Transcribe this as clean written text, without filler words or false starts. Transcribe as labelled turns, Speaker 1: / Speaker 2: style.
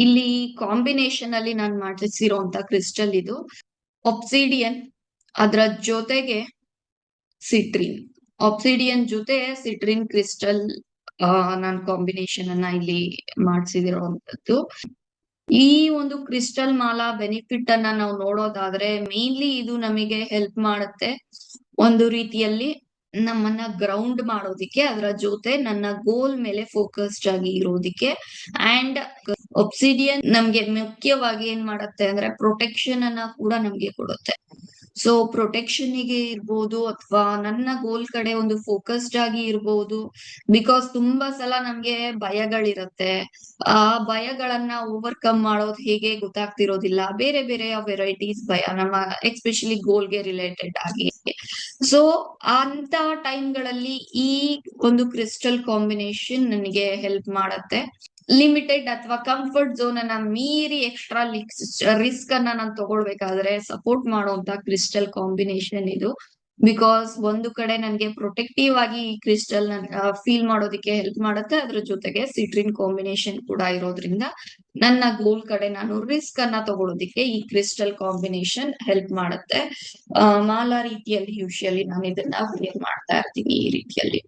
Speaker 1: ಇಲ್ಲಿ ಕಾಂಬಿನೇಷನ್ ಅಲ್ಲಿ ನಾನ್ ಮಾಡಿಸಿರೋಂತ ಕ್ರಿಸ್ಟಲ್ ಇದು ಒಬ್ಸಿಡಿಯನ್, ಅದ್ರ ಜೊತೆಗೆ ಸಿಟ್ರಿನ್. ಆಬ್ಸಿಡಿಯನ್ ಜೊತೆ ಸಿಟ್ರಿನ್ ಕ್ರಿಸ್ಟಲ್ ನಾನ್ ಕಾಂಬಿನೇಷನ್ ಅನ್ನ ಇಲ್ಲಿ ಮಾಡ್ಸಿದಿರೋಂಥದ್ದು. ಈ ಒಂದು ಕ್ರಿಸ್ಟಲ್ ಮಾಲಾ ಬೆನಿಫಿಟ್ ಅನ್ನ ನಾವು ನೋಡೋದಾದ್ರೆ ಮೇನ್ಲಿ ಇದು ನಮಗೆ ಹೆಲ್ಪ್ ಮಾಡುತ್ತೆ ಒಂದು ರೀತಿಯಲ್ಲಿ ನಮ್ಮನ್ನ ಗ್ರೌಂಡ್ ಮಾಡೋದಿಕ್ಕೆ, ಅದರ ಜೊತೆ ನನ್ನ ಗೋಲ್ ಮೇಲೆ ಫೋಕಸ್ಡ್ ಆಗಿ ಇರೋದಿಕ್ಕೆ. ಅಂಡ್ ಒಬ್ಸಿಡಿಯನ್ ನಮ್ಗೆ ಮುಖ್ಯವಾಗಿ ಏನ್ ಮಾಡತ್ತೆ ಅಂದ್ರೆ ಪ್ರೊಟೆಕ್ಷನ್ ಅನ್ನ ಕೂಡ ನಮ್ಗೆ ಕೊಡುತ್ತೆ. ಸೊ ಪ್ರೊಟೆಕ್ಷನ್ ಗೆ ಇರ್ಬೋದು ಅಥವಾ ನನ್ನ ಗೋಲ್ ಕಡೆ ಒಂದು ಫೋಕಸ್ಡ್ ಆಗಿ ಇರ್ಬೋದು. ಬಿಕಾಸ್ ತುಂಬಾ ಸಲ ನಮ್ಗೆ ಭಯಗಳಿರತ್ತೆ. ಆ ಭಯಗಳನ್ನ ಓವರ್ಕಮ್ ಮಾಡೋದು ಹೇಗೆ ಗೊತ್ತಾಗ್ತಿರೋದಿಲ್ಲ. ಬೇರೆ ಬೇರೆ ವೆರೈಟೀಸ್ ಭಯ ನಮ್ಮ ಎಸ್ಪೆಷಲಿ ಗೋಲ್ಗೆ ರಿಲೇಟೆಡ್ ಆಗಿ. ಸೊ ಅಂತ ಟೈಮ್ಗಳಲ್ಲಿ ಈ ಒಂದು ಕ್ರಿಸ್ಟಲ್ ಕಾಂಬಿನೇಷನ್ ನನಗೆ ಹೆಲ್ಪ್ ಮಾಡತ್ತೆ. ಲಿಮಿಟೆಡ್ ಅಥವಾ ಕಂಫರ್ಟ್ ಝೋನ್ ಅನ್ನ ಮೀರಿ ಎಕ್ಸ್ಟ್ರಾ ರಿಸ್ಕ್ ಅನ್ನ ನಾನು ತಗೊಳ್ಬೇಕಾದ್ರೆ ಸಪೋರ್ಟ್ ಮಾಡುವಂತ ಕ್ರಿಸ್ಟಲ್ ಕಾಂಬಿನೇಷನ್ ಇದು. ಬಿಕಾಸ್ ಒಂದು ಕಡೆ ನನ್ಗೆ ಪ್ರೊಟೆಕ್ಟಿವ್ ಆಗಿ ಈ ಕ್ರಿಸ್ಟಲ್ ಫೀಲ್ ಮಾಡೋದಿಕ್ಕೆ ಹೆಲ್ಪ್ ಮಾಡುತ್ತೆ. ಅದ್ರ ಜೊತೆಗೆ ಸಿಟ್ರಿನ್ ಕಾಂಬಿನೇಷನ್ ಕೂಡ ಇರೋದ್ರಿಂದ ನನ್ನ ಗೋಲ್ ಕಡೆ ನಾನು ರಿಸ್ಕ್ ಅನ್ನ ತಗೊಳ್ಳೋದಿಕ್ಕೆ ಈ ಕ್ರಿಸ್ಟಲ್ ಕಾಂಬಿನೇಷನ್ ಹೆಲ್ಪ್ ಮಾಡುತ್ತೆ. ಮಾಲಾ ರೀತಿಯಲ್ಲಿ ಯೂಶಲಿ ನಾನು ಇದನ್ನ ವೇರ್ ಮಾಡ್ತಾ ಇರ್ತೀನಿ ಈ ರೀತಿಯಲ್ಲಿ.